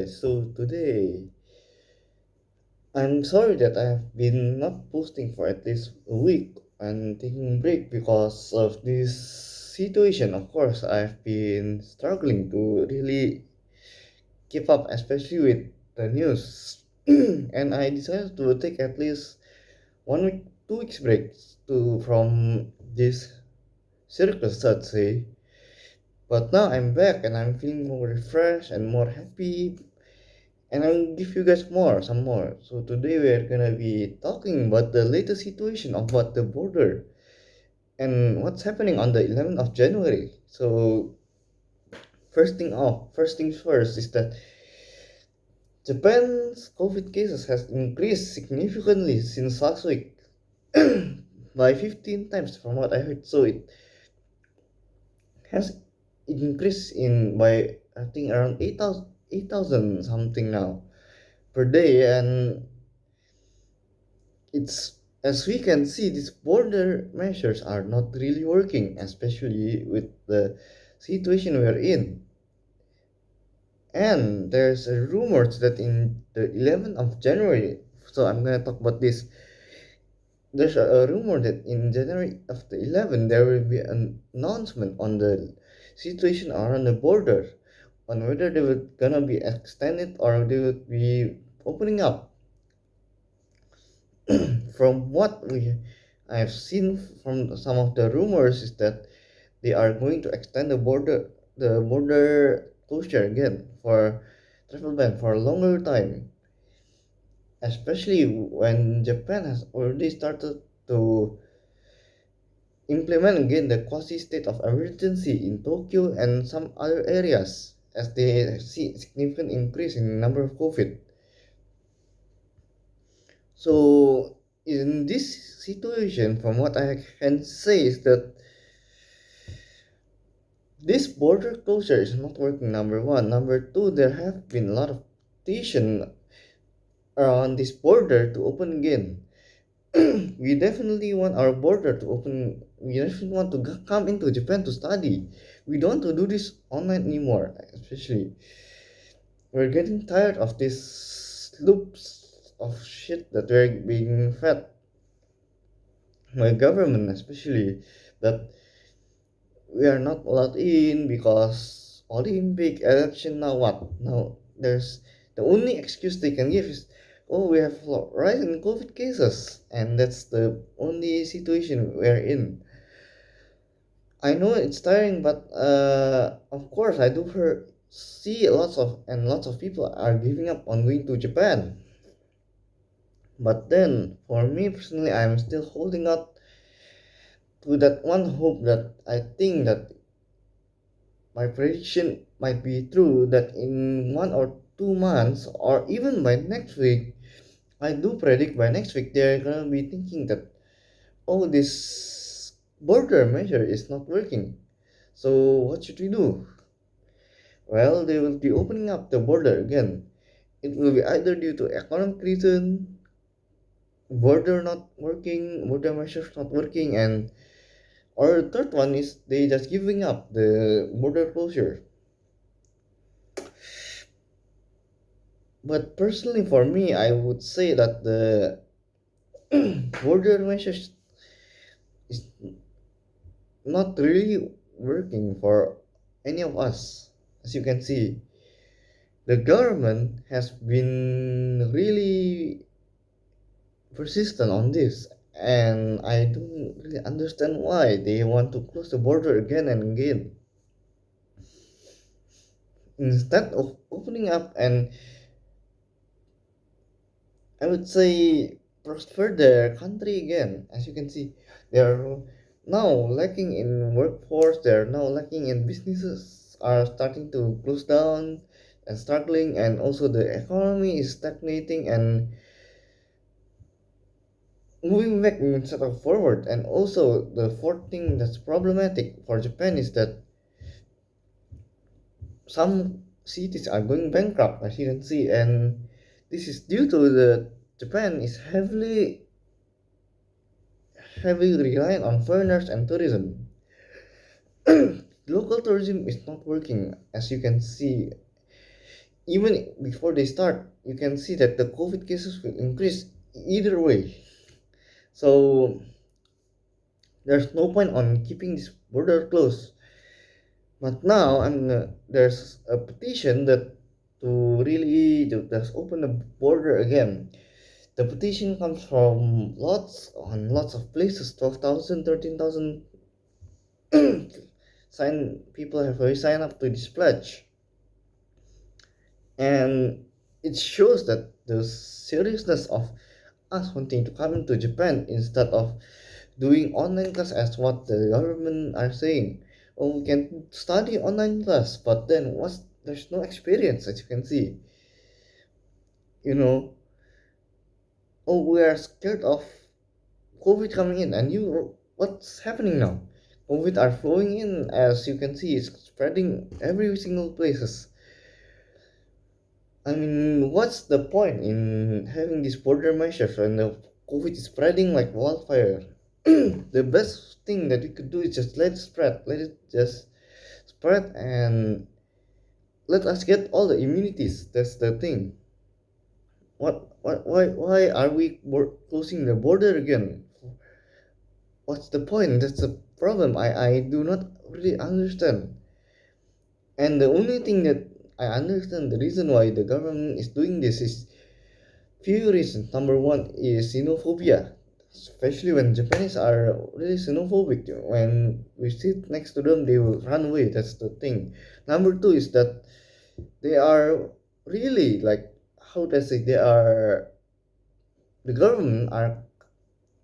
So today, I'm sorry that I have been not posting for at least a week and taking a break because of this situation. Of course, I've been struggling to really keep up, especially with the news. And I decided to take at least 1 week, 2 weeks break to from this circus, I'd say. But now I'm back and I'm feeling more refreshed and more happy and I'll give you guys some more. So today we are gonna be talking about the latest situation about the border and what's happening on the 11th of January. So first things first is that Japan's COVID cases has increased significantly since last week by 15 times from what I heard. So it has increased in by I think around 8,000 something now per day and it's as we can see these border measures are not really working, especially with the situation we're in. And there's a rumors that in the 11th of January, so I'm gonna talk about this. There's a rumor that in January of the 11th there will be an announcement on the situation around the border on whether they were gonna be extended or they would be opening up. From what I've seen from some of the rumors is that they are going to extend the border closure again for travel ban for a longer time, especially when Japan has already started to implement again the quasi state of emergency in Tokyo and some other areas as they see significant increase in number of COVID. So in this situation, from what I can say is that this border closure is not working. Number one. Number two, there have been a lot of petition around this border to open again. We definitely want our border to open. We definitely want to come into Japan to study. We don't want to do this online anymore. Especially, we're getting tired of these loops of shit that we're being fed by government, especially that we are not allowed in because Olympic election. Now what? Now there's the only excuse they can give is, oh, we have rise in COVID cases, and that's the only situation we're in. I know it's tiring, but of course I do see lots of people are giving up on going to Japan. But then, for me personally, I'm still holding out to that one hope that I think that my prediction might be true that in 1 or 2 months or even by next week, I do predict by next week they're gonna be thinking that, oh, this border measure is not working. So what should we do? Well, they will be opening up the border again. It will be either due to economic reason, border measures not working, and or the third one is they just giving up the border closure. But personally, for me, I would say that the border measures is not really working for any of us. As you can see, the government has been really persistent on this, and I don't really understand why they want to close the border again and again instead of opening up and I would say prosper their country again. As you can see, they are now lacking in workforce. They are now lacking in businesses are starting to close down and struggling, and also the economy is stagnating and moving back instead of forward. And also the fourth thing that's problematic for Japan is that some cities are going bankrupt, as you can see, and this is due to the Japan is heavily reliant on foreigners and tourism. Local tourism is not working, as you can see. even before they start, you can see that the COVID cases will increase either way. So there's no point on keeping this border closed. But now there's a petition that to really to just open the border again. The petition comes from lots of places, 12,000, 13,000 people have already signed up to this pledge. And it shows that the seriousness of us wanting to come into Japan instead of doing online class as what the government are saying. Oh, we can study online class, but then there's no experience as you can see. You know, oh, we are scared of COVID coming in, and what's happening now? COVID are flowing in, as you can see, it's spreading every single places. I mean, what's the point in having these border measures when the COVID is spreading like wildfire? The best thing that we could do is just let it spread, let it just spread, and let us get all the immunities. That's the thing. Why are we closing the border again? What's the point? That's the problem. I do not really understand. And the only thing that I understand the reason why the government is doing this is few reasons. Number one is xenophobia, especially when Japanese are really xenophobic. When we sit next to them, they will run away. That's the thing. Number two is that they are really like how do I say the government are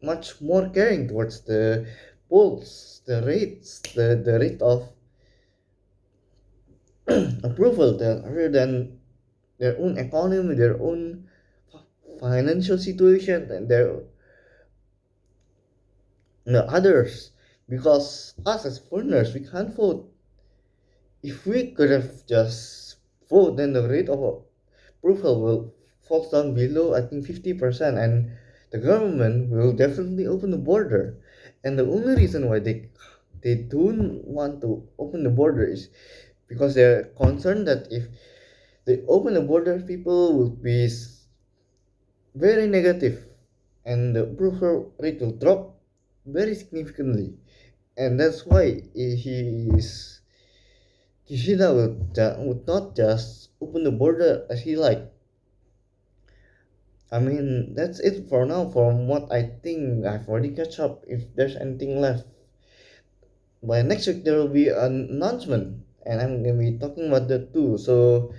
much more caring towards the polls, the rates, the rate of approval rather than their own economy, their own financial situation, and their others. Because us as foreigners, we can't vote. If we could have just voted, then the rate of approval will fall down below, I think, 50%, and the government will definitely open the border. And the only reason why they don't want to open the border is because they're concerned that if they open the border, people will be very negative, and the approval rate will drop very significantly. And that's why Kishida would not just open the border as he liked. I mean, that's it for now. From what I think, I've already catch up. If there's anything left, by next week there will be an announcement, and I'm gonna be talking about that too. So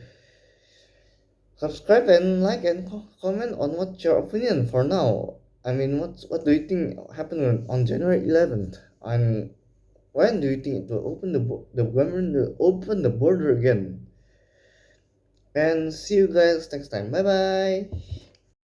subscribe and like and comment on what's your opinion for now. I mean, what do you think happened on January 11th? And when do you think it will open the government will open the border again? And see you guys next time. Bye bye.